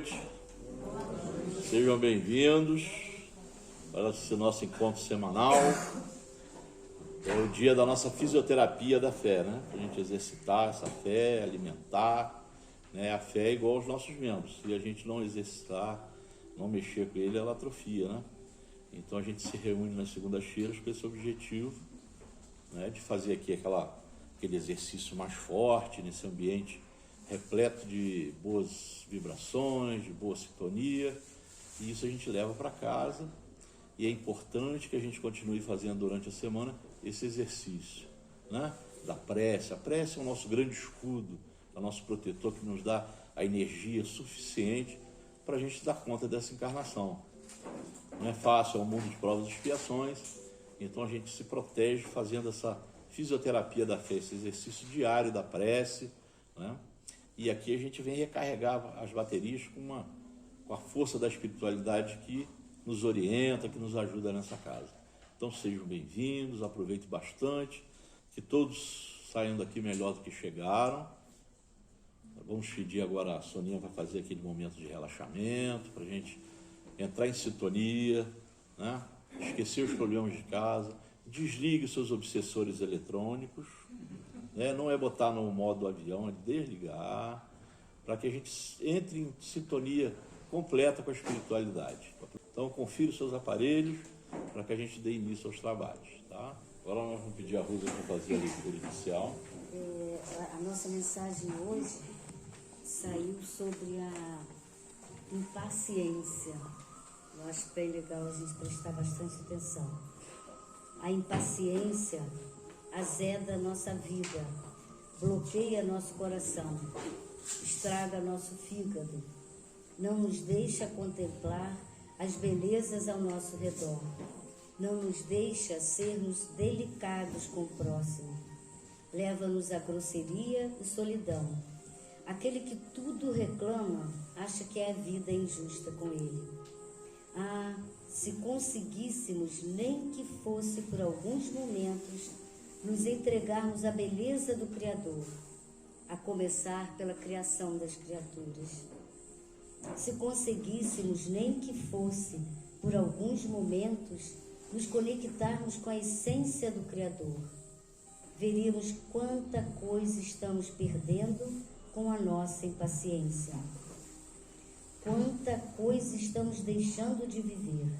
noite. Sejam bem-vindos para esse nosso encontro semanal. É o dia da nossa fisioterapia da fé, né? Para a gente exercitar essa fé, alimentar, né? A fé é igual aos nossos membros. Se a gente não exercitar, não mexer com ele, ela atrofia, né? Então a gente se reúne nas segundas-feiras com esse objetivo, né? De fazer aqui aquele exercício mais forte nesse ambiente repleto de boas vibrações, de boa sintonia, e isso a gente leva para casa, e é importante que a gente continue fazendo durante a semana esse exercício, né? Da prece. A prece é o nosso grande escudo, é o nosso protetor que nos dá a energia suficiente para a gente dar conta dessa encarnação. Não é fácil, é um mundo de provas e expiações, então a gente se protege fazendo essa fisioterapia da fé, esse exercício diário da prece, né? E aqui a gente vem recarregar as baterias com a força da espiritualidade que nos orienta, que nos ajuda nessa casa. Então sejam bem-vindos, aproveitem bastante, que todos saiam daqui melhor do que chegaram. Vamos pedir agora, a Soninha vai fazer aquele momento de relaxamento, para a gente entrar em sintonia, né? Esquecer os problemas de casa, desligue os seus obsessores eletrônicos, né? Não é botar no modo avião, é desligar, para que a gente entre em sintonia completa com a espiritualidade. Então confira os seus aparelhos para que a gente dê início aos trabalhos, tá? Agora nós vamos pedir a Rusa para fazer a leitura inicial. A nossa mensagem hoje saiu sobre a impaciência. Eu acho bem legal a gente prestar bastante atenção. A impaciência azeda a nossa vida, bloqueia nosso coração, estraga nosso fígado, não nos deixa contemplar as belezas ao nosso redor, não nos deixa sermos delicados com o próximo, leva-nos à grosseria e solidão. Aquele que tudo reclama acha que a vida é injusta com ele. Ah, se conseguíssemos, nem que fosse por alguns momentos, nos entregarmos à beleza do Criador, a começar pela criação das criaturas. Se conseguíssemos, nem que fosse por alguns momentos, nos conectarmos com a essência do Criador, veríamos quanta coisa estamos perdendo com a nossa impaciência. Quanta coisa estamos deixando de viver.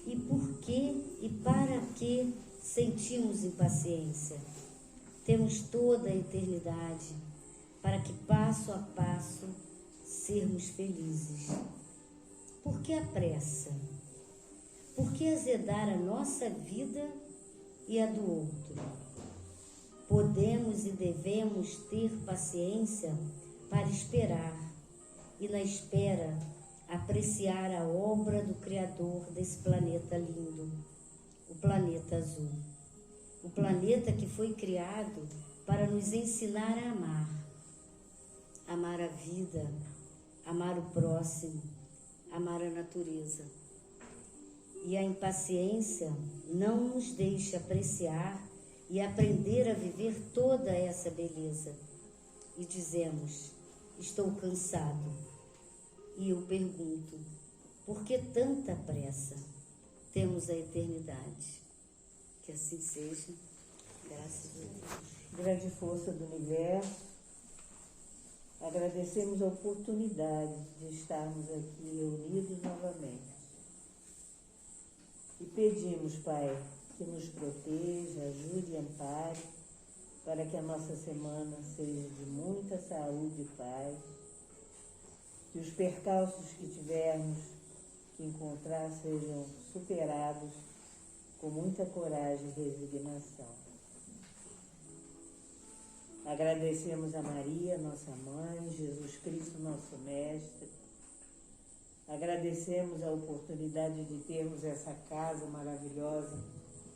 E por que e para que sentimos impaciência? Temos toda a eternidade para que passo a passo sermos felizes. Por que a pressa? Por que azedar a nossa vida e a do outro? Podemos e devemos ter paciência para esperar e, na espera, apreciar a obra do Criador desse planeta lindo, o planeta azul. O planeta que foi criado para nos ensinar a amar. Amar a vida, amar o próximo, amar a natureza. E a impaciência não nos deixa apreciar e aprender a viver toda essa beleza. E dizemos, estou cansado. E eu pergunto, por que tanta pressa? Temos a eternidade. Que assim seja, graças a Deus. Grande força do universo, agradecemos a oportunidade de estarmos aqui reunidos novamente. E pedimos, Pai, que nos proteja, ajude e ampare, para que a nossa semana seja de muita saúde e paz, que os percalços que tivermos que encontrar sejam superados com muita coragem e resignação. Agradecemos a Maria, nossa mãe, Jesus Cristo, nosso mestre. Agradecemos a oportunidade de termos essa casa maravilhosa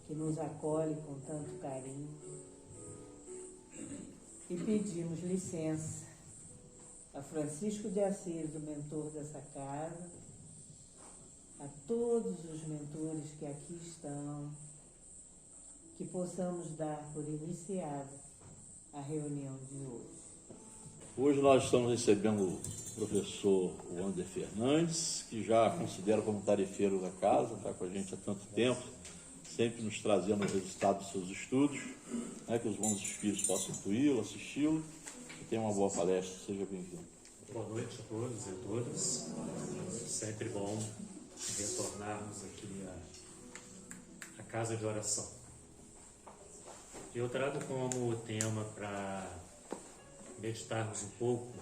que nos acolhe com tanto carinho. E pedimos licença a Francisco de Assis, o mentor dessa casa, a todos os mentores que aqui estão, que possamos dar por iniciada a reunião de hoje. Hoje nós estamos recebendo o professor Wander Fernandes, que já considero como tarefeiro da casa, está com a gente há tanto tempo, sempre nos trazendo o resultado dos seus estudos, que os bons espíritos possam incluí-lo, assisti-lo, e tenha uma boa palestra. Seja bem-vindo. Boa noite a todos e todas. Sempre bom retornarmos aqui à casa de oração. Eu trago como tema para meditarmos um pouco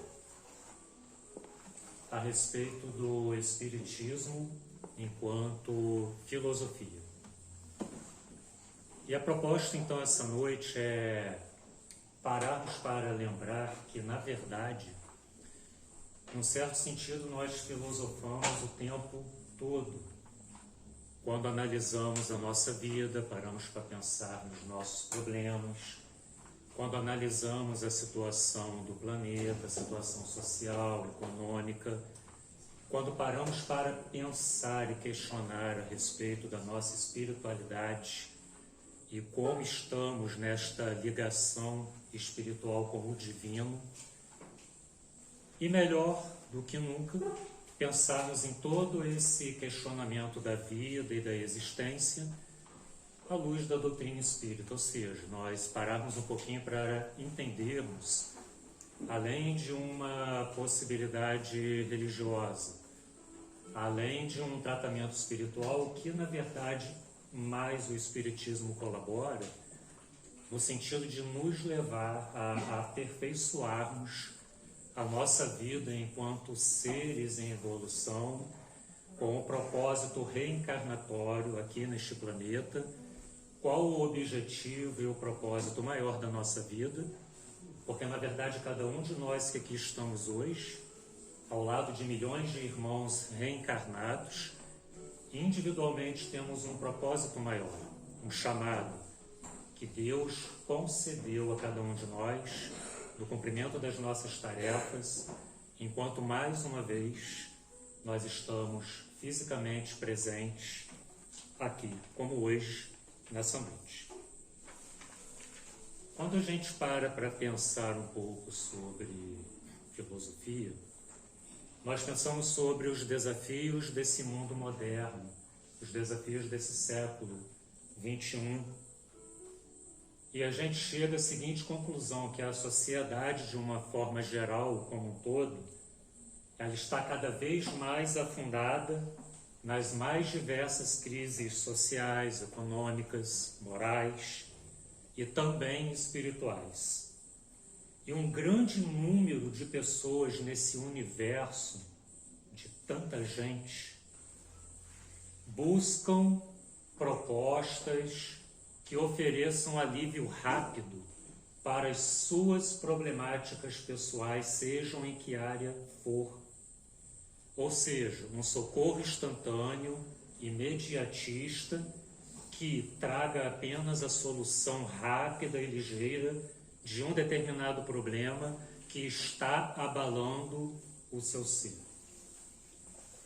a respeito do Espiritismo enquanto filosofia. E a proposta, então, essa noite é pararmos para lembrar que, na verdade, num certo sentido, nós filosofamos o tempo todo. Quando analisamos a nossa vida, paramos para pensar nos nossos problemas. Quando analisamos a situação do planeta, a situação social, econômica. Quando paramos para pensar e questionar a respeito da nossa espiritualidade e como estamos nesta ligação espiritual com o divino. E melhor do que nunca, pensarmos em todo esse questionamento da vida e da existência à luz da doutrina espírita, ou seja, nós pararmos um pouquinho para entendermos, além de uma possibilidade religiosa, além de um tratamento espiritual, o que na verdade mais o Espiritismo colabora, no sentido de nos levar a aperfeiçoarmos a nossa vida enquanto seres em evolução, com o propósito reencarnatório aqui neste planeta. Qual o objetivo e o propósito maior da nossa vida? Porque, na verdade, cada um de nós que aqui estamos hoje, ao lado de milhões de irmãos reencarnados, individualmente temos um propósito maior, um chamado que Deus concedeu a cada um de nós no cumprimento das nossas tarefas, enquanto mais uma vez nós estamos fisicamente presentes aqui, como hoje, nessa noite. Quando a gente para pensar um pouco sobre filosofia, nós pensamos sobre os desafios desse mundo moderno, os desafios desse século XXI, e a gente chega à seguinte conclusão, que a sociedade, de uma forma geral, como um todo, ela está cada vez mais afundada nas mais diversas crises sociais, econômicas, morais e também espirituais. E um grande número de pessoas nesse universo, de tanta gente, buscam propostas que ofereçam alívio rápido para as suas problemáticas pessoais, sejam em que área for. Ou seja, um socorro instantâneo, imediatista, que traga apenas a solução rápida e ligeira de um determinado problema que está abalando o seu ser.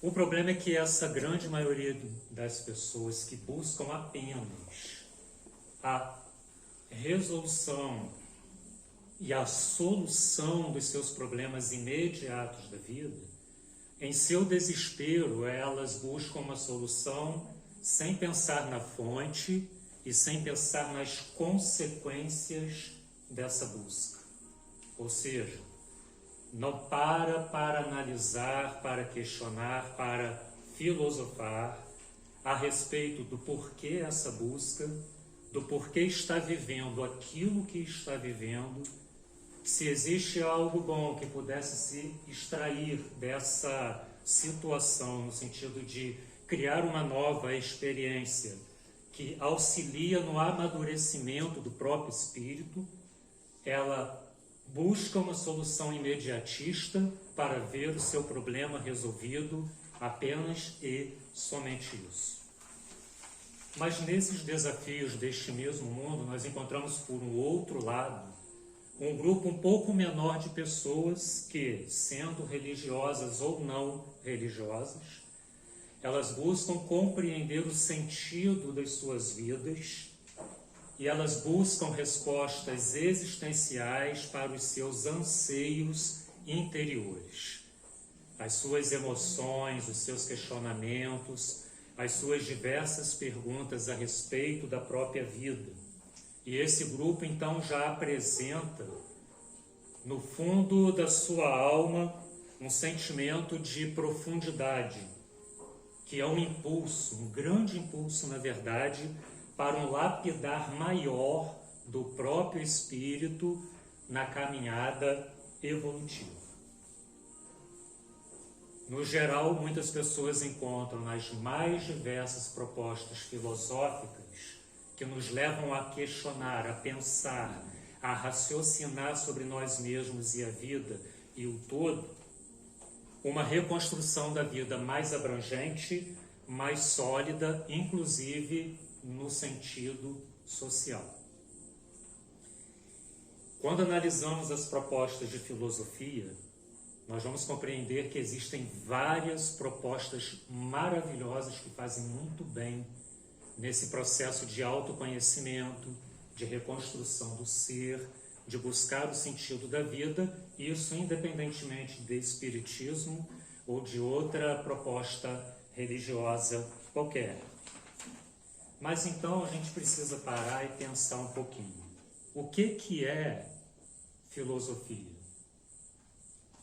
O problema é que essa grande maioria das pessoas que buscam apenas a resolução e a solução dos seus problemas imediatos da vida, em seu desespero, elas buscam uma solução sem pensar na fonte e sem pensar nas consequências dessa busca. Ou seja, não para analisar, para questionar, para filosofar a respeito do porquê essa busca, do porquê está vivendo aquilo que está vivendo, se existe algo bom que pudesse se extrair dessa situação, no sentido de criar uma nova experiência que auxilia no amadurecimento do próprio espírito, ela busca uma solução imediatista para ver o seu problema resolvido, apenas e somente isso. Mas nesses desafios deste mesmo mundo, nós encontramos por um outro lado um grupo um pouco menor de pessoas que, sendo religiosas ou não religiosas, elas buscam compreender o sentido das suas vidas e elas buscam respostas existenciais para os seus anseios interiores, as suas emoções, os seus questionamentos, as suas diversas perguntas a respeito da própria vida. E esse grupo então já apresenta, no fundo da sua alma, um sentimento de profundidade, que é um impulso, um grande impulso, na verdade, para um lapidar maior do próprio espírito na caminhada evolutiva. No geral, muitas pessoas encontram nas mais diversas propostas filosóficas que nos levam a questionar, a pensar, a raciocinar sobre nós mesmos e a vida e o todo, uma reconstrução da vida mais abrangente, mais sólida, inclusive no sentido social. Quando analisamos as propostas de filosofia, nós vamos compreender que existem várias propostas maravilhosas que fazem muito bem nesse processo de autoconhecimento, de reconstrução do ser, de buscar o sentido da vida, isso independentemente de espiritismo ou de outra proposta religiosa qualquer. Mas então a gente precisa parar e pensar um pouquinho. O que é filosofia?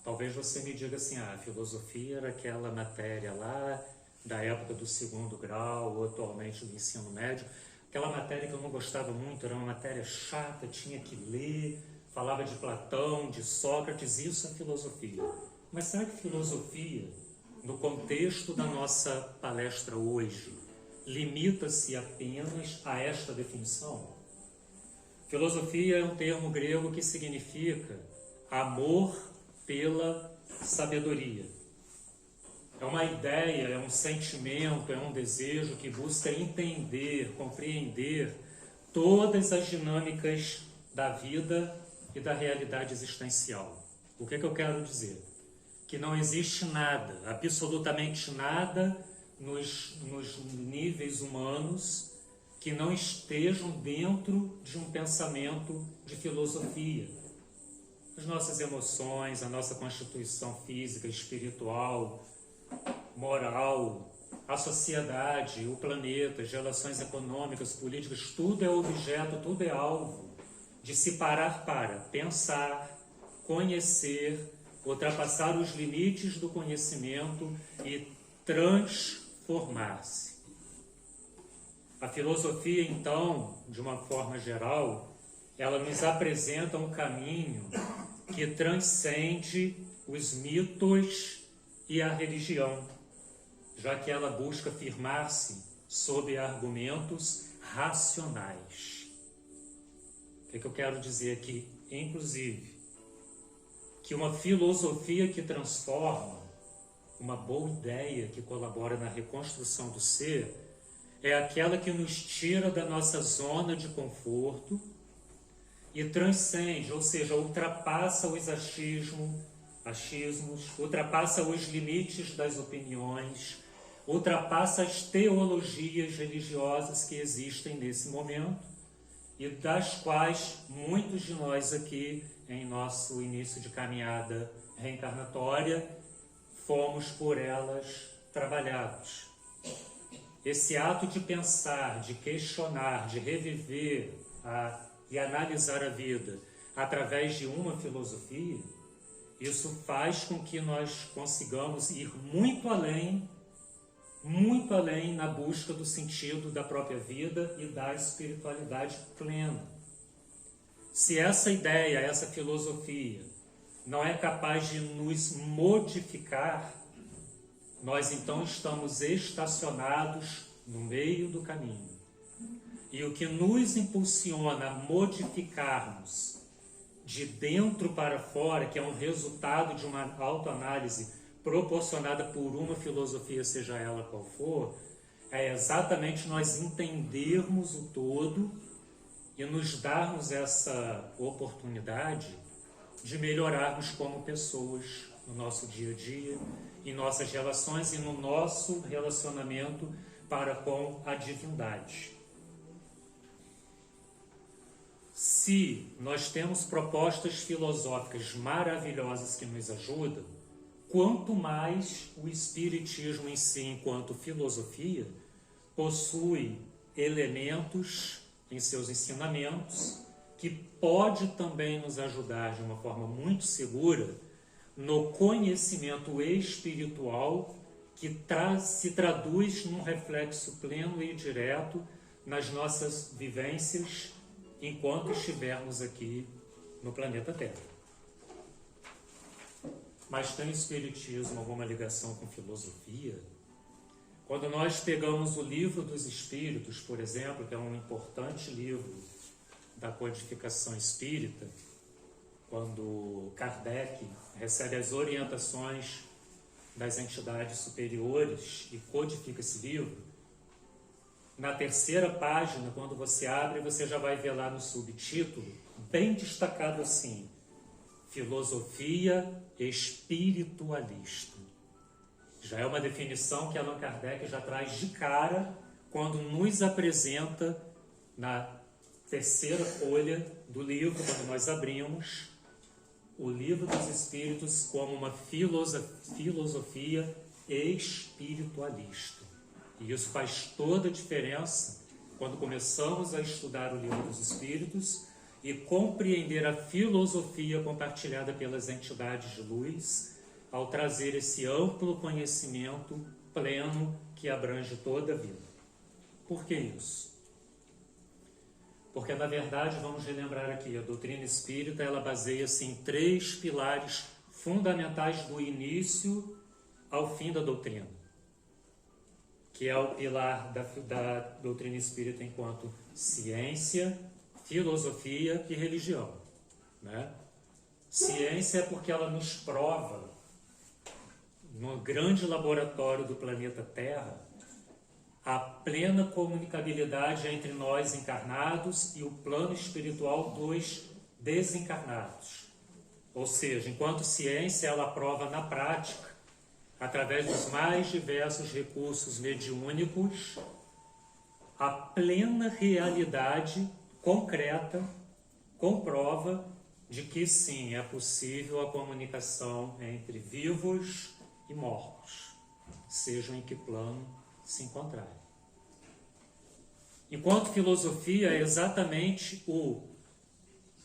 Talvez você me diga assim, a filosofia era aquela matéria lá da época do 2º grau, ou atualmente do ensino médio, aquela matéria que eu não gostava muito, era uma matéria chata, tinha que ler, falava de Platão, de Sócrates, isso é filosofia. Mas será que filosofia, no contexto da nossa palestra hoje, limita-se apenas a esta definição? Filosofia é um termo grego que significa amor pela sabedoria. É uma ideia, é um sentimento, é um desejo que busca entender, compreender todas as dinâmicas da vida e da realidade existencial. O que eu quero dizer? Que não existe nada, absolutamente nada, nos níveis humanos que não estejam dentro de um pensamento de filosofia. As nossas emoções, a nossa constituição física, espiritual, moral, a sociedade, o planeta, as relações econômicas, políticas, tudo é objeto, tudo é alvo de se parar para pensar, conhecer, ultrapassar os limites do conhecimento e transformar-se. A filosofia, então, de uma forma geral, ela nos apresenta um caminho que transcende os mitos e a religião, já que ela busca firmar-se sob argumentos racionais. O que eu quero dizer aqui? Inclusive, que uma filosofia que transforma, uma boa ideia que colabora na reconstrução do ser, é aquela que nos tira da nossa zona de conforto e transcende, ou seja, ultrapassa os achismos, ultrapassa os limites das opiniões, ultrapassa as teologias religiosas que existem nesse momento e das quais muitos de nós aqui, em nosso início de caminhada reencarnatória, fomos por elas trabalhados. Esse ato de pensar, de questionar, de reviver e analisar a vida através de uma filosofia, isso faz com que nós consigamos ir muito além na busca do sentido da própria vida e da espiritualidade plena. Se essa ideia, essa filosofia, não é capaz de nos modificar, nós então estamos estacionados no meio do caminho. E o que nos impulsiona a modificarmos de dentro para fora, que é um resultado de uma autoanálise proporcionada por uma filosofia, seja ela qual for, é exatamente nós entendermos o todo e nos darmos essa oportunidade de melhorarmos como pessoas no nosso dia a dia, em nossas relações e no nosso relacionamento para com a divindade. se nós temos propostas filosóficas maravilhosas que nos ajudam, quanto mais o Espiritismo em si, enquanto filosofia, possui elementos em seus ensinamentos que pode também nos ajudar de uma forma muito segura no conhecimento espiritual que se traduz num reflexo pleno e direto nas nossas vivências enquanto estivermos aqui no planeta Terra. Mas tem o Espiritismo alguma ligação com filosofia? Quando nós pegamos o Livro dos Espíritos, por exemplo, que é um importante livro da codificação espírita, quando Kardec recebe as orientações das entidades superiores e codifica esse livro, na terceira página, quando você abre, você já vai ver lá no subtítulo, bem destacado assim, Filosofia Espiritualista. Já é uma definição que Allan Kardec já traz de cara quando nos apresenta na terceira folha do livro, quando nós abrimos o Livro dos Espíritos como uma filosofia espiritualista. E isso faz toda a diferença quando começamos a estudar o Livro dos Espíritos e compreender a filosofia compartilhada pelas entidades de luz, ao trazer esse amplo conhecimento pleno que abrange toda a vida. Por que isso? Porque, na verdade, vamos relembrar aqui, a doutrina espírita, ela baseia-se em 3 pilares fundamentais do início ao fim da doutrina, que é o pilar da doutrina espírita enquanto ciência, filosofia e religião, né? Ciência é porque ela nos prova, no grande laboratório do planeta Terra, a plena comunicabilidade entre nós encarnados e o plano espiritual dos desencarnados. Ou seja, enquanto ciência, ela prova na prática, através dos mais diversos recursos mediúnicos, a plena realidade concreta, comprova de que sim, é possível a comunicação entre vivos e mortos, sejam em que plano se encontrarem. Enquanto filosofia é exatamente o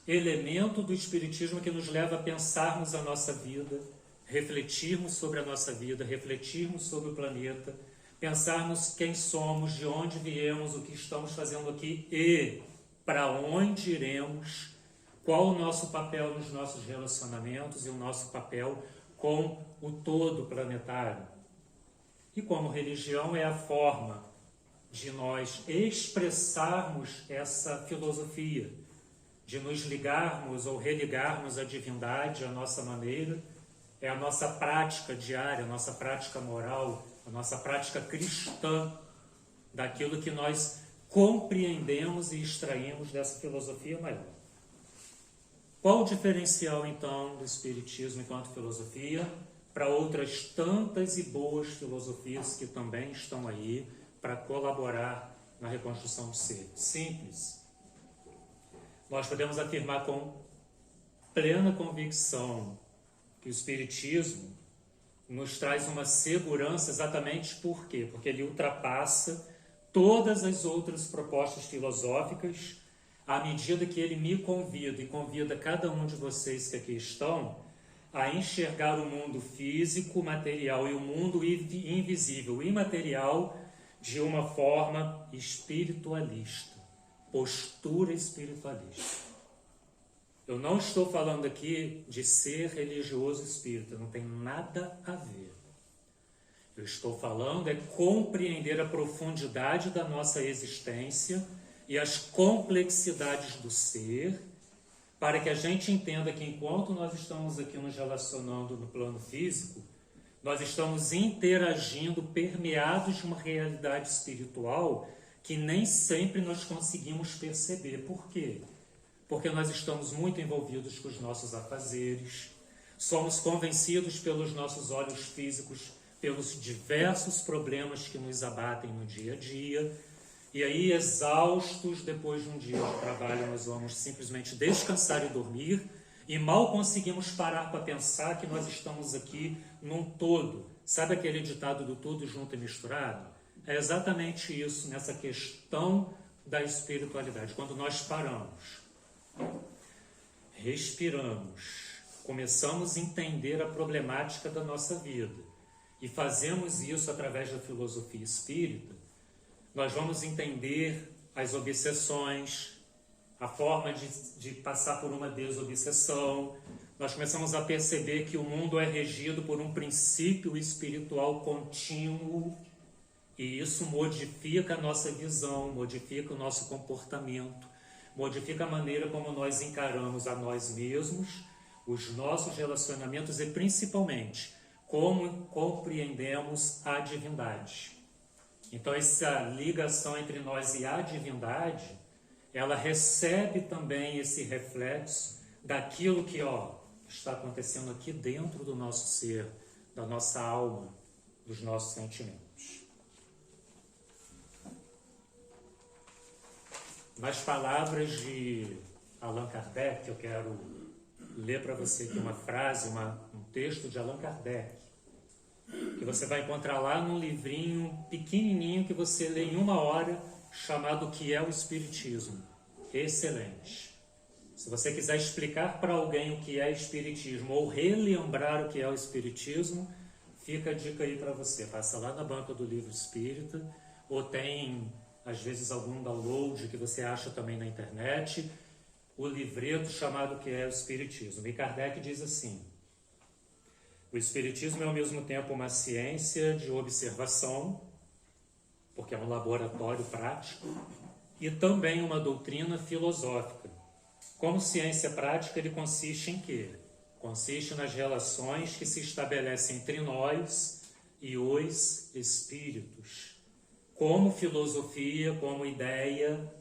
elemento do Espiritismo que nos leva a pensarmos a nossa vida, refletirmos sobre a nossa vida, refletirmos sobre o planeta, pensarmos quem somos, de onde viemos, o que estamos fazendo aqui e para onde iremos, qual o nosso papel nos nossos relacionamentos e o nosso papel com o todo planetário. E como religião é a forma de nós expressarmos essa filosofia, de nos ligarmos ou religarmos à divindade à nossa maneira, é a nossa prática diária, a nossa prática moral, a nossa prática cristã, daquilo que nós compreendemos e extraímos dessa filosofia maior. Qual o diferencial, então, do Espiritismo enquanto filosofia para outras tantas e boas filosofias que também estão aí para colaborar na reconstrução do ser? Simples. Nós podemos afirmar com plena convicção que o Espiritismo nos traz uma segurança exatamente por quê? Porque ele ultrapassa todas as outras propostas filosóficas à medida que ele me convida e convida cada um de vocês que aqui estão a enxergar o mundo físico, material e o mundo invisível, imaterial, de uma forma espiritualista, postura espiritualista. Eu não estou falando aqui de ser religioso espírita, não tem nada a ver. Eu estou falando é compreender a profundidade da nossa existência e as complexidades do ser, para que a gente entenda que enquanto nós estamos aqui nos relacionando no plano físico, nós estamos interagindo, permeados de uma realidade espiritual que nem sempre nós conseguimos perceber. Por quê? Porque nós estamos muito envolvidos com os nossos afazeres, somos convencidos pelos nossos olhos físicos, pelos diversos problemas que nos abatem no dia a dia, E aí, exaustos, depois de um dia de trabalho, nós vamos simplesmente descansar e dormir, e mal conseguimos parar para pensar que nós estamos aqui num todo. Sabe aquele ditado do tudo junto e misturado? É exatamente isso nessa questão da espiritualidade. Quando nós paramos, respiramos, começamos a entender a problemática da nossa vida e fazemos isso através da filosofia espírita, nós vamos entender as obsessões, a forma de passar por uma desobsessão. Nós começamos a perceber que o mundo é regido por um princípio espiritual contínuo, e isso modifica a nossa visão, modifica o nosso comportamento, modifica a maneira como nós encaramos a nós mesmos, os nossos relacionamentos e, principalmente, como compreendemos a divindade. Então, essa ligação entre nós e a divindade, ela recebe também esse reflexo daquilo que está acontecendo aqui dentro do nosso ser, da nossa alma, dos nossos sentimentos. Nas palavras de Allan Kardec, eu quero ler para você aqui uma frase, um texto de Allan Kardec, que você vai encontrar lá num livrinho pequenininho que você lê em 1 hora, chamado O que é o Espiritismo. Excelente. Se você quiser explicar para alguém o que é Espiritismo ou relembrar o que é o Espiritismo, fica a dica aí para você. Passa lá na banca do Livro Espírita, ou tem, às vezes, algum download que você acha também na internet, o livreto chamado O que é o Espiritismo. E Kardec diz assim: o Espiritismo é ao mesmo tempo uma ciência de observação, porque é um laboratório prático, e também uma doutrina filosófica. Como ciência prática, ele consiste em quê? Consiste nas relações que se estabelecem entre nós e os espíritos. Como filosofia, como ideia,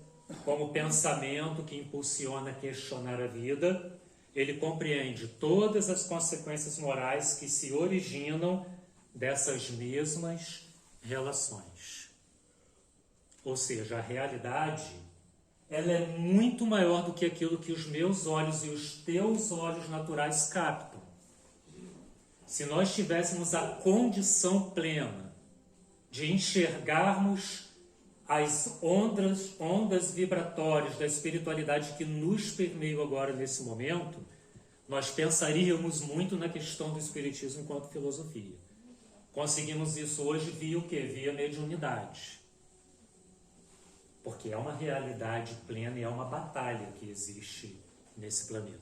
como pensamento que impulsiona a questionar a vida, ele compreende todas as consequências morais que se originam dessas mesmas relações. Ou seja, a realidade, ela é muito maior do que aquilo que os meus olhos e os teus olhos naturais captam. Se nós tivéssemos a condição plena de enxergarmos as ondas vibratórias da espiritualidade que nos permeiam agora nesse momento, nós pensaríamos muito na questão do espiritismo enquanto filosofia. Conseguimos isso hoje via o quê? Via mediunidade. Porque é uma realidade plena e é uma batalha que existe nesse planeta.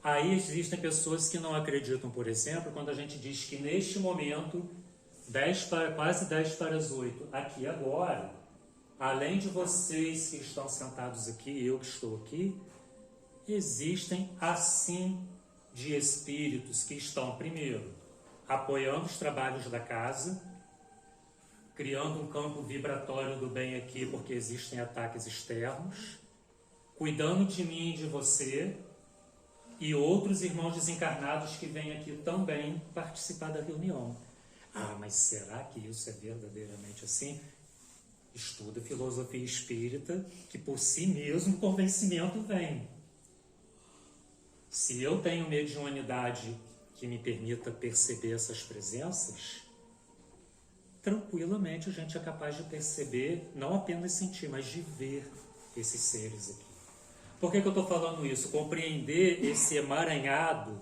Aí existem pessoas que não acreditam, por exemplo, quando a gente diz que neste momento, quase 10 para as 8, aqui agora, além de vocês que estão sentados aqui, eu que estou aqui, existem assim de espíritos que estão, primeiro, apoiando os trabalhos da casa, criando um campo vibratório do bem aqui, porque existem ataques externos, cuidando de mim e de você, e outros irmãos desencarnados que vêm aqui também participar da reunião. Ah, mas será que isso é verdadeiramente assim? Estuda filosofia espírita, que por si mesmo o convencimento vem. Se eu tenho mediunidade que me permita perceber essas presenças, tranquilamente a gente é capaz de perceber, não apenas sentir, mas de ver esses seres aqui. Por que eu estou falando isso? Compreender esse emaranhado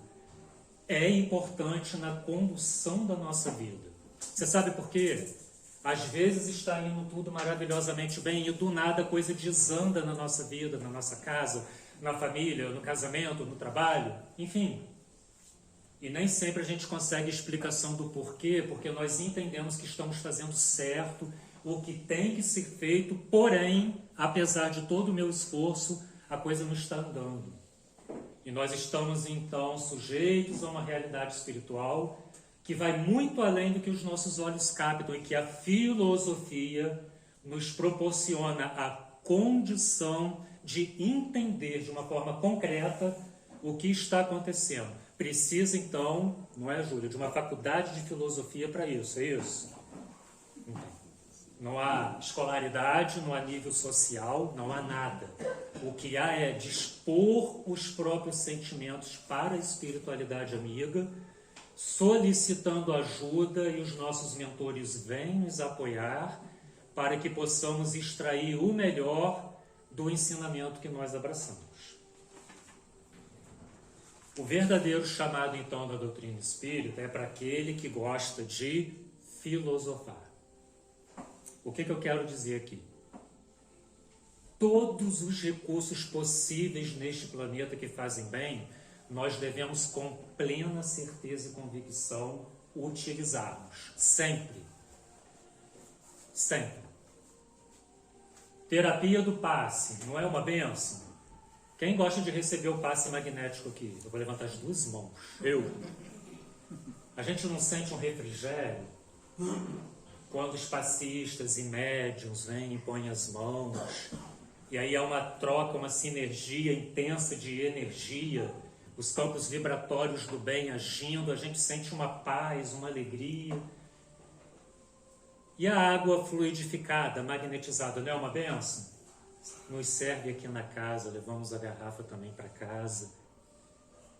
é importante na condução da nossa vida. Você sabe por quê? Às vezes está indo tudo maravilhosamente bem e do nada a coisa desanda na nossa vida, na nossa casa, na família, no casamento, no trabalho, enfim. E nem sempre a gente consegue explicação do porquê, porque nós entendemos que estamos fazendo certo, o que tem que ser feito, porém, apesar de todo o meu esforço, a coisa não está andando. E nós estamos, então, sujeitos a uma realidade espiritual que vai muito além do que os nossos olhos captam e que a filosofia nos proporciona a condição de entender de uma forma concreta o que está acontecendo. Precisa, então, não é, Júlia, de uma faculdade de filosofia para isso, é isso? Não há escolaridade, não há nível social, não há nada. O que há é dispor os próprios sentimentos para a espiritualidade amiga, solicitando ajuda, e os nossos mentores vêm nos apoiar para que possamos extrair o melhor do ensinamento que nós abraçamos. O verdadeiro chamado, então, da doutrina espírita é para aquele que gosta de filosofar. O que eu quero dizer aqui? Todos os recursos possíveis neste planeta que fazem bem, nós devemos com plena certeza e convicção utilizarmos. Sempre. Sempre. Terapia do passe, não é uma bênção? Quem gosta de receber o passe magnético aqui? Eu vou levantar as duas mãos. Eu. A gente não sente um refrigério quando os passistas e médiuns vêm e põem as mãos, e aí há uma troca, uma sinergia intensa de energia, os campos vibratórios do bem agindo, a gente sente uma paz, uma alegria. E a água fluidificada, magnetizada, não é uma benção? Nos serve aqui na casa, levamos a garrafa também para casa.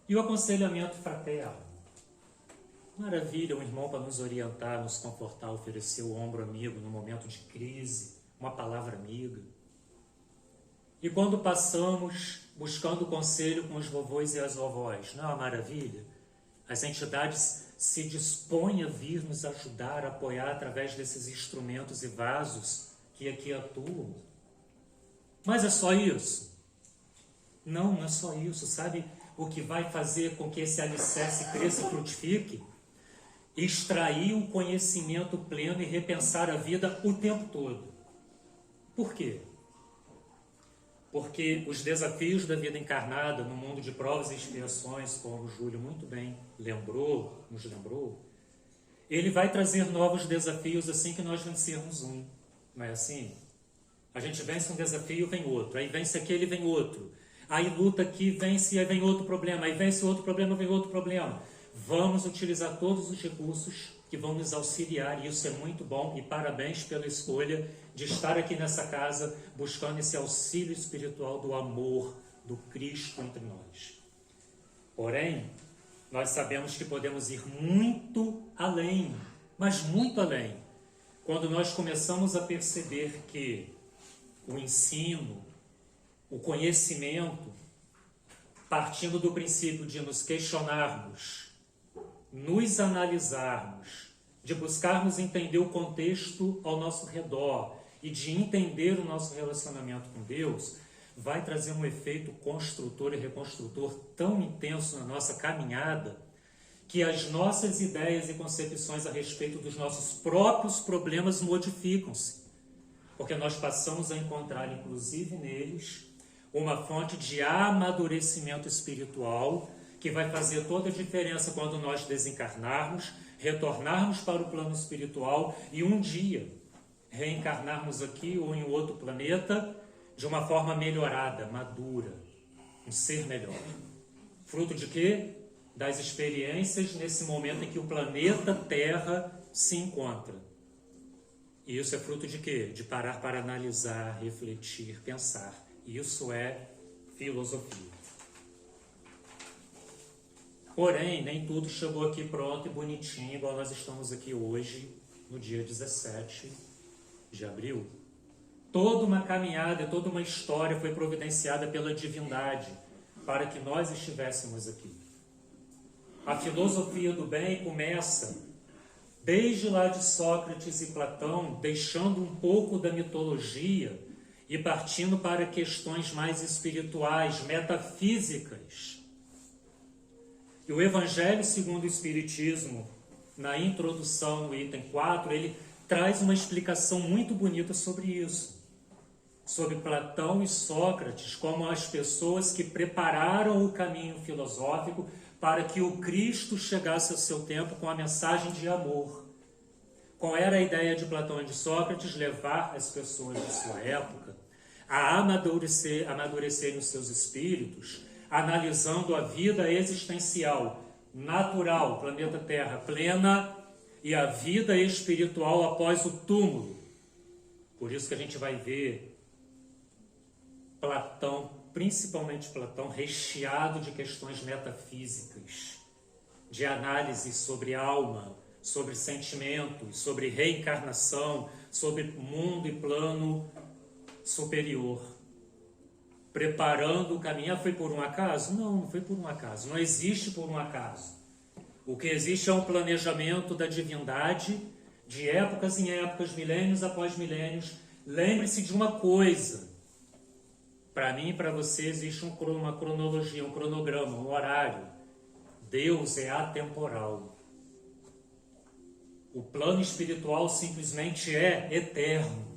E o aconselhamento fraterno. Maravilha, um irmão para nos orientar, nos confortar, oferecer o ombro amigo no momento de crise, uma palavra amiga. E quando passamos buscando conselho com os vovôs e as vovós, não é uma maravilha? As entidades se dispõem a vir nos ajudar, apoiar através desses instrumentos e vasos que aqui atuam. Mas é só isso? Não, não é só isso. Sabe o que vai fazer com que esse alicerce cresça e frutifique? Extrair o conhecimento pleno e repensar a vida o tempo todo. Por quê? Porque os desafios da vida encarnada no mundo de provas e expiações, como o Júlio muito bem nos lembrou, ele vai trazer novos desafios assim que nós vencermos um. Não é assim? A gente vence um desafio, vem outro. Aí vence aquele, vem outro. Aí luta aqui, vence, aí vem outro problema. Aí vence outro problema, vem outro problema. Vamos utilizar todos os recursos que vão nos auxiliar, e isso é muito bom, e parabéns pela escolha de estar aqui nessa casa, buscando esse auxílio espiritual do amor, do Cristo entre nós. Porém, nós sabemos que podemos ir muito além, mas muito além, quando nós começamos a perceber que o ensino, o conhecimento, partindo do princípio de nos questionarmos, nos analisarmos, de buscarmos entender o contexto ao nosso redor e de entender o nosso relacionamento com Deus, vai trazer um efeito construtor e reconstrutor tão intenso na nossa caminhada, que as nossas ideias e concepções a respeito dos nossos próprios problemas modificam-se, porque nós passamos a encontrar, inclusive neles, uma fonte de amadurecimento espiritual que vai fazer toda a diferença quando nós desencarnarmos, retornarmos para o plano espiritual e um dia reencarnarmos aqui ou em outro planeta de uma forma melhorada, madura, um ser melhor. Fruto de quê? Das experiências nesse momento em que o planeta Terra se encontra. E isso é fruto de quê? De parar para analisar, refletir, pensar. Isso é filosofia. Porém, nem tudo chegou aqui pronto e bonitinho, igual nós estamos aqui hoje, no dia 17 de abril. Toda uma caminhada, toda uma história foi providenciada pela divindade para que nós estivéssemos aqui. A filosofia do bem começa desde lá de Sócrates e Platão, deixando um pouco da mitologia e partindo para questões mais espirituais, metafísicas. E o Evangelho segundo o Espiritismo, na introdução, no item 4, ele traz uma explicação muito bonita sobre isso. Sobre Platão e Sócrates, como as pessoas que prepararam o caminho filosófico para que o Cristo chegasse ao seu tempo com a mensagem de amor. Qual era a ideia de Platão e de Sócrates? Levar as pessoas de sua época a amadurecerem os seus espíritos, analisando a vida existencial, natural, planeta Terra plena, e a vida espiritual após o túmulo, Por isso que a gente vai ver Platão, principalmente Platão, recheado de questões metafísicas, de análise sobre alma, sobre sentimentos, sobre reencarnação, sobre mundo e plano superior. Preparando o caminho. Foi por um acaso? Não foi por um acaso. Não existe por um acaso. O que existe é um planejamento da divindade, de épocas em épocas, milênios após milênios. Lembre-se de uma coisa. Para mim e para você existe uma cronologia, um cronograma, um horário. Deus é atemporal. O plano espiritual simplesmente é eterno.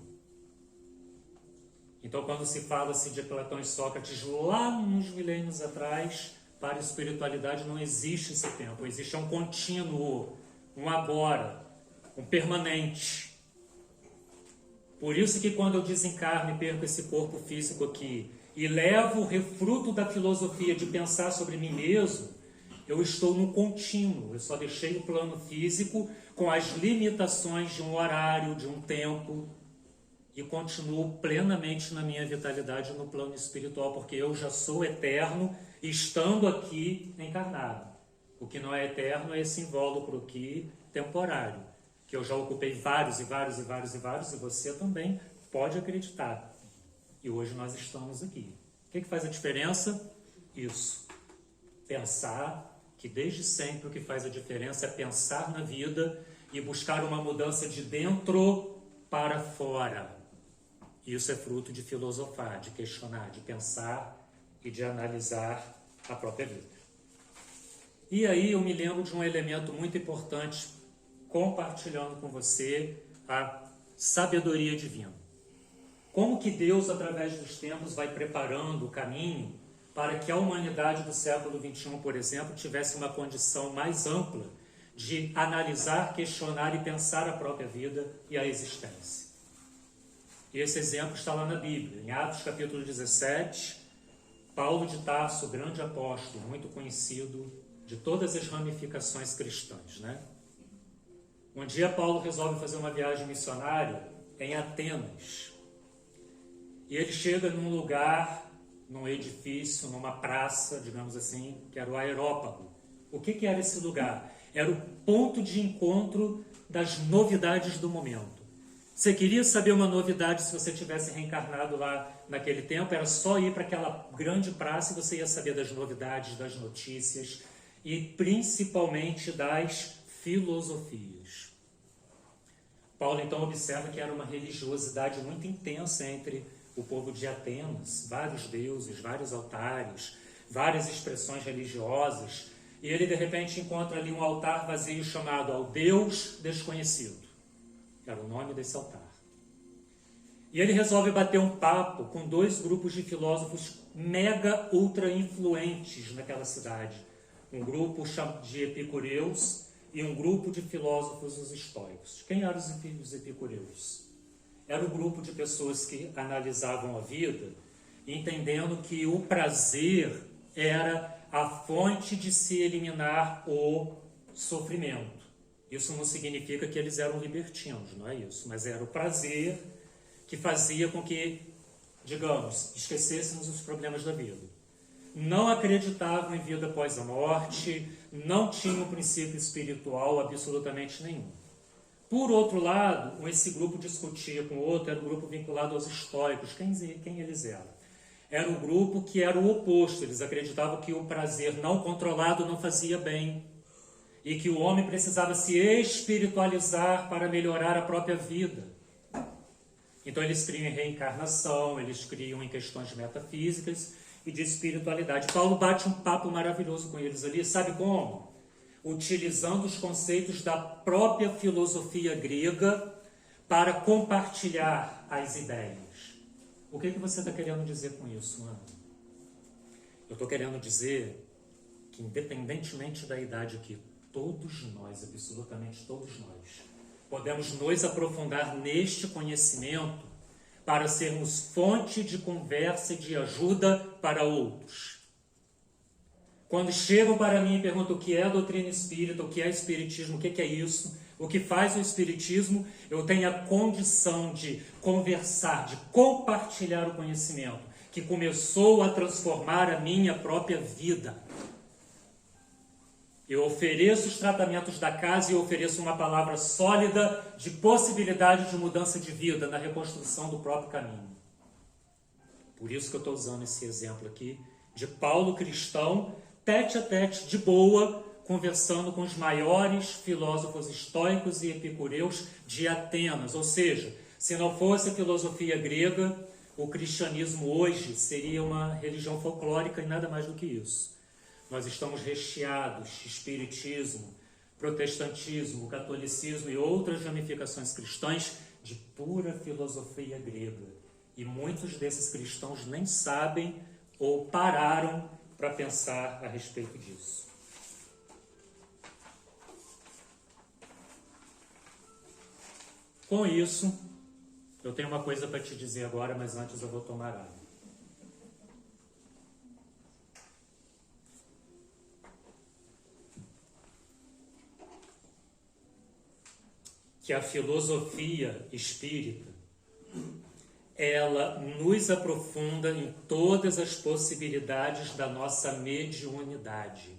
Então, quando se fala-se de Platão e Sócrates lá uns milênios atrás, para a espiritualidade não existe esse tempo. Existe um contínuo, um agora, um permanente. Por isso que quando eu desencarno e perco esse corpo físico aqui e levo o refruto da filosofia de pensar sobre mim mesmo, eu estou no contínuo. Eu só deixei o plano físico com as limitações de um horário, de um tempo, e continuo plenamente na minha vitalidade no plano espiritual, porque eu já sou eterno, estando aqui encarnado. O que não é eterno é esse invólucro aqui temporário, que eu já ocupei vários, e você também pode acreditar. E hoje nós estamos aqui. O que faz a diferença? Isso. Pensar que desde sempre o que faz a diferença é pensar na vida e buscar uma mudança de dentro para fora. Isso é fruto de filosofar, de questionar, de pensar e de analisar a própria vida. E aí eu me lembro de um elemento muito importante, compartilhando com você a sabedoria divina. Como que Deus, através dos tempos, vai preparando o caminho para que a humanidade do século XXI, por exemplo, tivesse uma condição mais ampla de analisar, questionar e pensar a própria vida e a existência. E esse exemplo está lá na Bíblia, em Atos capítulo 17, Paulo de Tarso, grande apóstolo, muito conhecido de todas as ramificações cristãs, né? Um dia Paulo resolve fazer uma viagem missionária em Atenas. E ele chega num lugar, num edifício, numa praça, digamos assim, que era o Aerópago. O que era esse lugar? Era o ponto de encontro das novidades do momento. Você queria saber uma novidade se você tivesse reencarnado lá naquele tempo? Era só ir para aquela grande praça e você ia saber das novidades, das notícias e principalmente das filosofias. Paulo então observa que era uma religiosidade muito intensa entre o povo de Atenas, vários deuses, vários altares, várias expressões religiosas, e ele de repente encontra ali um altar vazio chamado ao Deus Desconhecido. Era o nome desse altar. E ele resolve bater um papo com dois grupos de filósofos mega ultra influentes naquela cidade. Um grupo de epicureus e um grupo de filósofos, os estoicos. Quem eram os epicureus? Era um grupo de pessoas que analisavam a vida, entendendo que o prazer era a fonte de se eliminar o sofrimento. Isso não significa que eles eram libertinos, não é isso, mas era o prazer que fazia com que, digamos, esquecêssemos os problemas da vida. Não acreditavam em vida após a morte, não tinham princípio espiritual absolutamente nenhum. Por outro lado, esse grupo discutia com o outro, era um grupo vinculado aos estoicos. Quem eles eram? Era um grupo que era o oposto, eles acreditavam que o prazer não controlado não fazia bem, e que o homem precisava se espiritualizar para melhorar a própria vida. Então eles criam em reencarnação, eles criam em questões metafísicas e de espiritualidade. Paulo bate um papo maravilhoso com eles ali, sabe como? Utilizando os conceitos da própria filosofia grega para compartilhar as ideias. O que você está querendo dizer com isso, Ana? Eu estou querendo dizer que, independentemente da idade aqui, todos nós, absolutamente todos nós, podemos nos aprofundar neste conhecimento para sermos fonte de conversa e de ajuda para outros. Quando chegam para mim e perguntam o que é a doutrina espírita, o que é espiritismo, o que é isso, O que faz o Espiritismo, eu tenho a condição de conversar, de compartilhar o conhecimento, que começou a transformar a minha própria vida. Eu ofereço os tratamentos da casa e ofereço uma palavra sólida de possibilidade de mudança de vida na reconstrução do próprio caminho. Por isso que eu estou usando esse exemplo aqui de Paulo cristão, tete a tete, de boa, conversando com os maiores filósofos estoicos e epicureus de Atenas. Ou seja, se não fosse a filosofia grega, o cristianismo hoje seria uma religião folclórica e nada mais do que isso. Nós estamos recheados de espiritismo, protestantismo, catolicismo e outras ramificações cristãs de pura filosofia grega. E muitos desses cristãos nem sabem ou pararam para pensar a respeito disso. Com isso, eu tenho uma coisa para te dizer agora, mas antes eu vou tomar água. Que a filosofia espírita, ela nos aprofunda em todas as possibilidades da nossa mediunidade.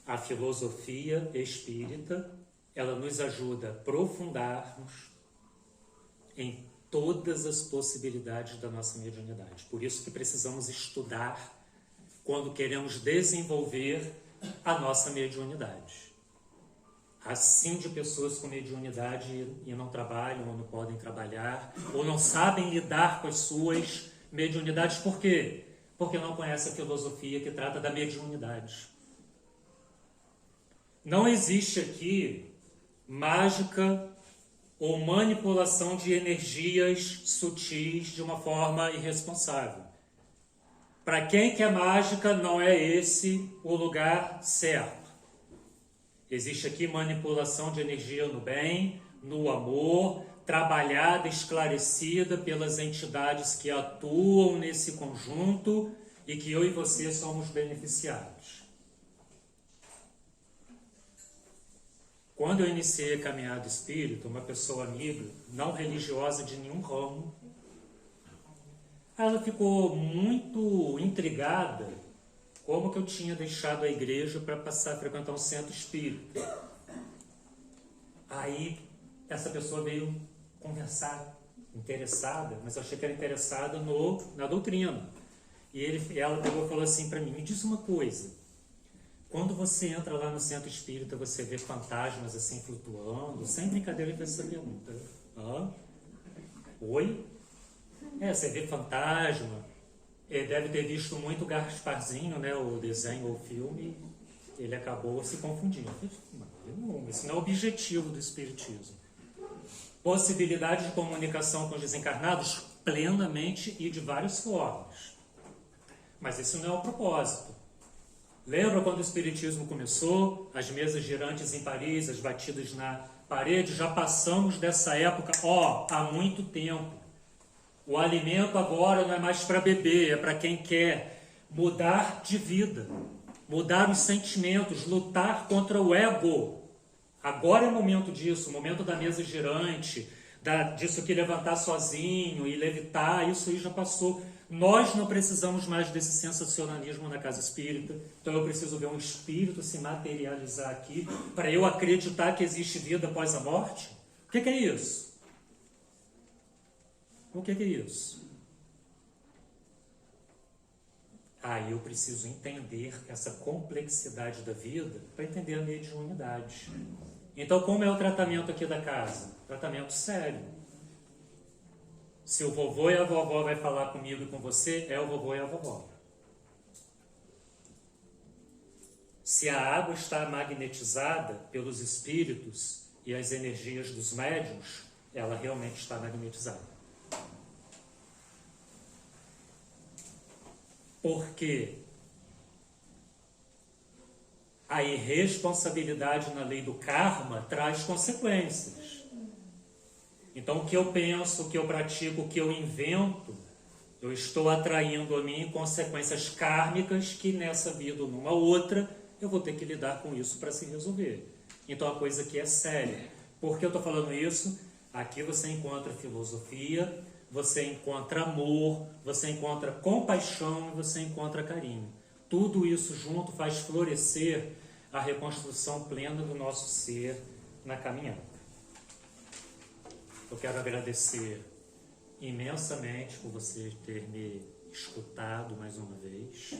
A filosofia espírita, ela nos ajuda a aprofundarmos em todas as possibilidades da nossa mediunidade. Por isso que precisamos estudar quando queremos desenvolver a nossa mediunidade. Assim de pessoas com mediunidade e não trabalham, ou não podem trabalhar, ou não sabem lidar com as suas mediunidades. Por quê? Porque não conhecem a filosofia que trata da mediunidade. Não existe aqui mágica ou manipulação de energias sutis de uma forma irresponsável. Para quem quer mágica, não é esse o lugar certo. Existe aqui manipulação de energia no bem, no amor, trabalhada, esclarecida pelas entidades que atuam nesse conjunto e que eu e você somos beneficiados. Quando eu iniciei a caminhada espírita, uma pessoa amiga, não religiosa de nenhum ramo, ela ficou muito intrigada como que eu tinha deixado a igreja para passar a frequentar um centro espírita. Aí essa pessoa veio conversar, interessada, mas eu achei que era interessada na doutrina. E ela pegou e falou assim para mim, me diz uma coisa, quando você entra lá no centro espírita, você vê fantasmas assim flutuando, sem brincadeira com essa pergunta. Oi? Você vê fantasma. Ele deve ter visto muito Gasparzinho, né, o desenho ou o filme, ele acabou se confundindo. Não, esse não é o objetivo do espiritismo. Possibilidade de comunicação com os desencarnados plenamente e de várias formas. Mas esse não é o propósito. Lembra quando o espiritismo começou? As mesas girantes em Paris, as batidas na parede, já passamos dessa época, há muito tempo. O alimento agora não é mais para beber, é para quem quer mudar de vida, mudar os sentimentos, lutar contra o ego. Agora é o momento disso, o momento da mesa girante, disso que levantar sozinho e levitar, isso aí já passou. Nós não precisamos mais desse sensacionalismo na casa espírita, então eu preciso ver um espírito se materializar aqui para eu acreditar que existe vida após a morte? O que é isso? O que é isso? Aí eu preciso entender essa complexidade da vida para entender a mediunidade. Então, como é o tratamento aqui da casa? Tratamento sério. Se o vovô e a vovó vai falar comigo e com você, é o vovô e a vovó. Se a água está magnetizada pelos espíritos e as energias dos médiuns, ela realmente está magnetizada. Porque a irresponsabilidade na lei do karma traz consequências. Então, o que eu penso, o que eu pratico, o que eu invento, eu estou atraindo a mim consequências kármicas que nessa vida ou numa outra eu vou ter que lidar com isso para se resolver. Então a coisa aqui é séria. Por que eu estou falando isso? Aqui você encontra filosofia, você encontra amor, você encontra compaixão e você encontra carinho. Tudo isso junto faz florescer a reconstrução plena do nosso ser na caminhada. Eu quero agradecer imensamente por você ter me escutado mais uma vez.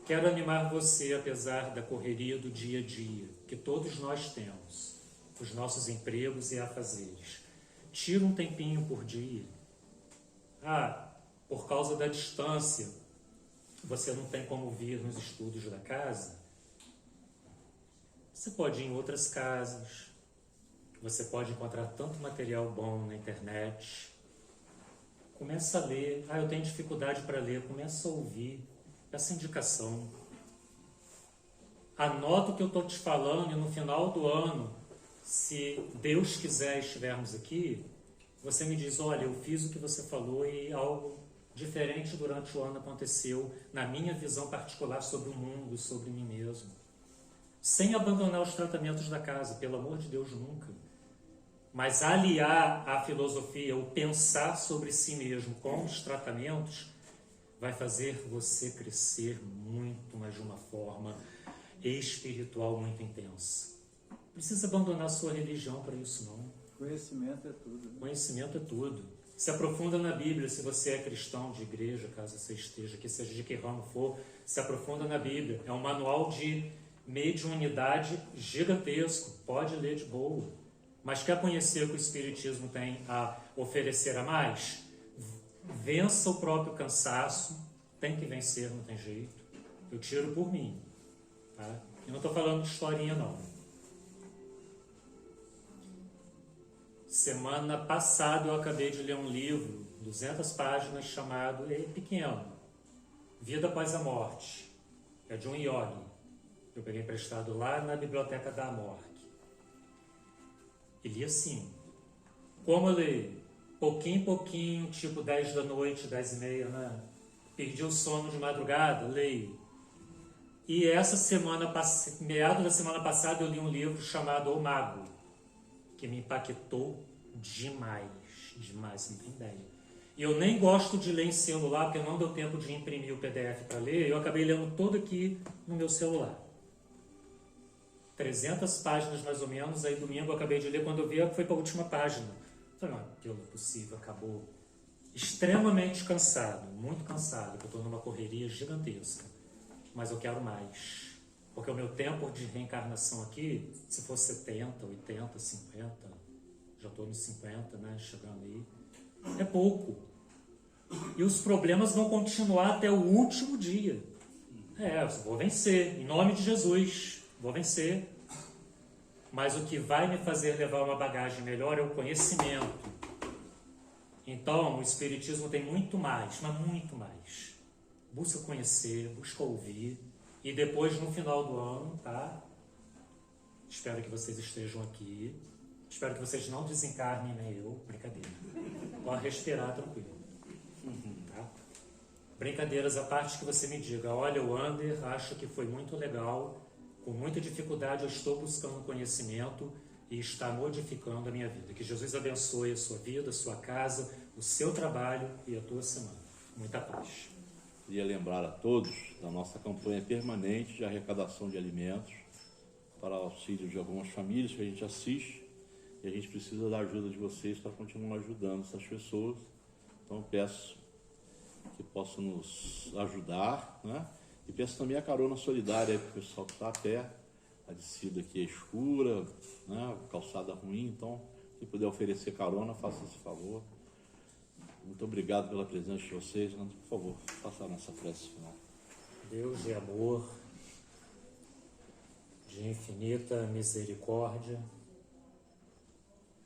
Quero animar você, apesar da correria do dia a dia, que todos nós temos, os nossos empregos e afazeres. Tira um tempinho por dia. Por causa da distância, você não tem como vir nos estudos da casa? Você pode ir em outras casas. Você pode encontrar tanto material bom na internet. Começa a ler. Eu tenho dificuldade para ler. Começa a ouvir. Essa indicação. Anota o que eu estou te falando e no final do ano, se Deus quiser estivermos aqui, você me diz, olha, eu fiz o que você falou e algo diferente durante o ano aconteceu na minha visão particular sobre o mundo, sobre mim mesmo. Sem abandonar os tratamentos da casa, pelo amor de Deus, nunca. Mas aliar a filosofia, o pensar sobre si mesmo com os tratamentos, vai fazer você crescer muito, mas de uma forma espiritual muito intensa. Não precisa abandonar a sua religião para isso, não. Conhecimento é tudo. Né? Conhecimento é tudo. Se aprofunda na Bíblia, se você é cristão de igreja, caso você esteja aqui, seja de que ramo for, se aprofunda na Bíblia. É um manual de mediunidade gigantesco, pode ler de boa. Mas quer conhecer o que o Espiritismo tem a oferecer a mais? Vença o próprio cansaço, tem que vencer, não tem jeito. Eu tiro por mim. Tá? Eu não estou falando de historinha, não. Semana passada eu acabei de ler um livro, 200 páginas, chamado, pequeno, Vida Após a Morte. É de um yogi. Eu peguei emprestado lá na Biblioteca da Amorque. E li assim. Como eu leio? Pouquinho em pouquinho, tipo 10 da noite, 10 e meia, né? Perdi o sono de madrugada, leio. E essa semana, meados da semana passada, eu li um livro chamado O Mago, que me impactou demais, demais, não tem ideia. E eu nem gosto de ler em celular, porque não deu tempo de imprimir o PDF para ler, eu acabei lendo todo aqui no meu celular. 300 páginas mais ou menos, aí domingo eu acabei de ler, quando eu vi, foi para a última página. Falei, não, aquilo é possível, acabou. Extremamente cansado, muito cansado, porque eu estou numa correria gigantesca. Mas eu quero mais. Porque o meu tempo de reencarnação aqui, se for 70, 80, 50, já estou nos 50, né, chegando aí, é pouco. E os problemas vão continuar até o último dia. Eu vou vencer, em nome de Jesus, vou vencer. Mas o que vai me fazer levar uma bagagem melhor é o conhecimento. Então, o Espiritismo tem muito mais, mas muito mais. Busca conhecer, busca ouvir. E depois, no final do ano, tá? Espero que vocês estejam aqui. Espero que vocês não desencarnem, nem eu. Brincadeira. Pode respirar tranquilo. Tá? Brincadeiras à parte, que você me diga, olha, o Ander, acho que foi muito legal. Com muita dificuldade eu estou buscando conhecimento e está modificando a minha vida. Que Jesus abençoe a sua vida, a sua casa, o seu trabalho e a tua semana. Muita paz. Queria lembrar a todos da nossa campanha permanente de arrecadação de alimentos para auxílio de algumas famílias que a gente assiste, e a gente precisa da ajuda de vocês para continuar ajudando essas pessoas. Então eu peço que possam nos ajudar, né? E peço também a carona solidária para o pessoal que está a pé. A descida aqui é escura, né? Calçada ruim, então se puder oferecer carona, faça esse favor. Muito obrigado pela presença de vocês. Por favor, faça a nossa prece final. Deus de amor, de infinita misericórdia,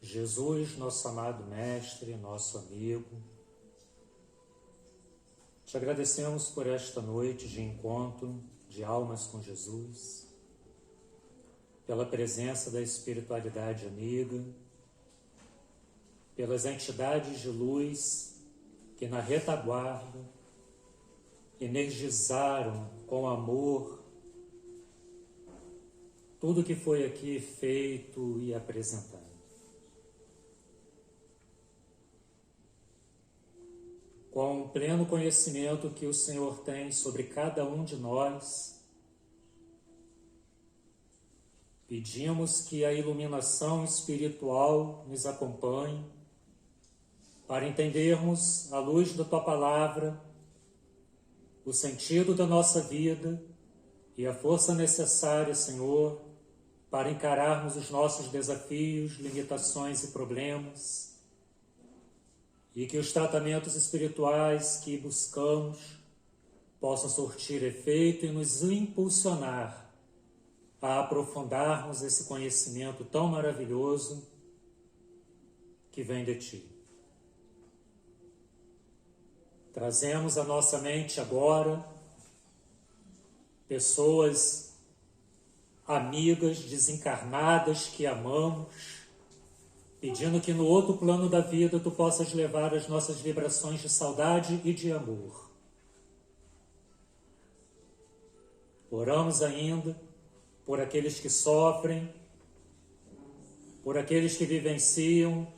Jesus, nosso amado Mestre, nosso amigo, te agradecemos por esta noite de encontro de almas com Jesus, pela presença da espiritualidade amiga, pelas entidades de luz que na retaguarda energizaram com amor tudo que foi aqui feito e apresentado. Com o pleno conhecimento que o Senhor tem sobre cada um de nós, pedimos que a iluminação espiritual nos acompanhe para entendermos, à luz da Tua Palavra, o sentido da nossa vida e a força necessária, Senhor, para encararmos os nossos desafios, limitações e problemas, e que os tratamentos espirituais que buscamos possam surtir efeito e nos impulsionar a aprofundarmos esse conhecimento tão maravilhoso que vem de Ti. Trazemos à nossa mente agora pessoas amigas, desencarnadas, que amamos, pedindo que no outro plano da vida Tu possas levar as nossas vibrações de saudade e de amor. Oramos ainda por aqueles que sofrem, por aqueles que vivenciam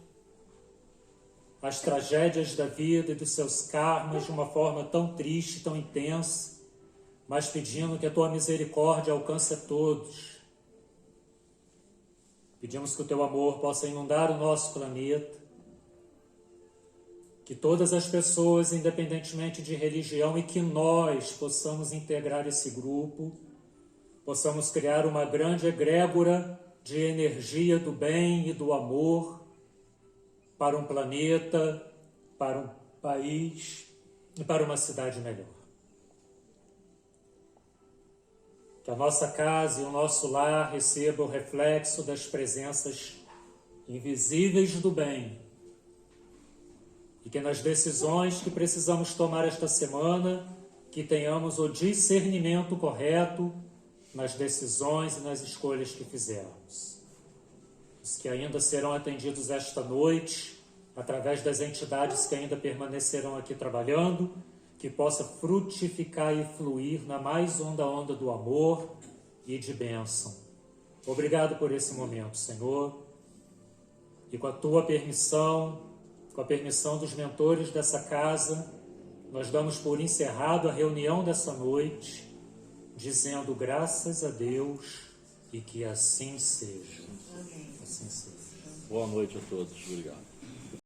as tragédias da vida e dos seus karmas de uma forma tão triste, tão intensa, mas pedindo que a Tua misericórdia alcance a todos. Pedimos que o Teu amor possa inundar o nosso planeta, que todas as pessoas, independentemente de religião, e que nós possamos integrar esse grupo, possamos criar uma grande egrégora de energia do bem e do amor para um planeta, para um país e para uma cidade melhor. Que a nossa casa e o nosso lar recebam o reflexo das presenças invisíveis do bem. E que nas decisões que precisamos tomar esta semana, que tenhamos o discernimento correto nas decisões e nas escolhas que fizermos. Os que ainda serão atendidos esta noite, através das entidades que ainda permanecerão aqui trabalhando, que possa frutificar e fluir na mais onda do amor e de bênção. Obrigado por esse momento, Senhor. E com a Tua permissão, com a permissão dos mentores dessa casa, nós damos por encerrado a reunião dessa noite, dizendo graças a Deus e que assim seja. Assim seja. Boa noite a todos. Obrigado.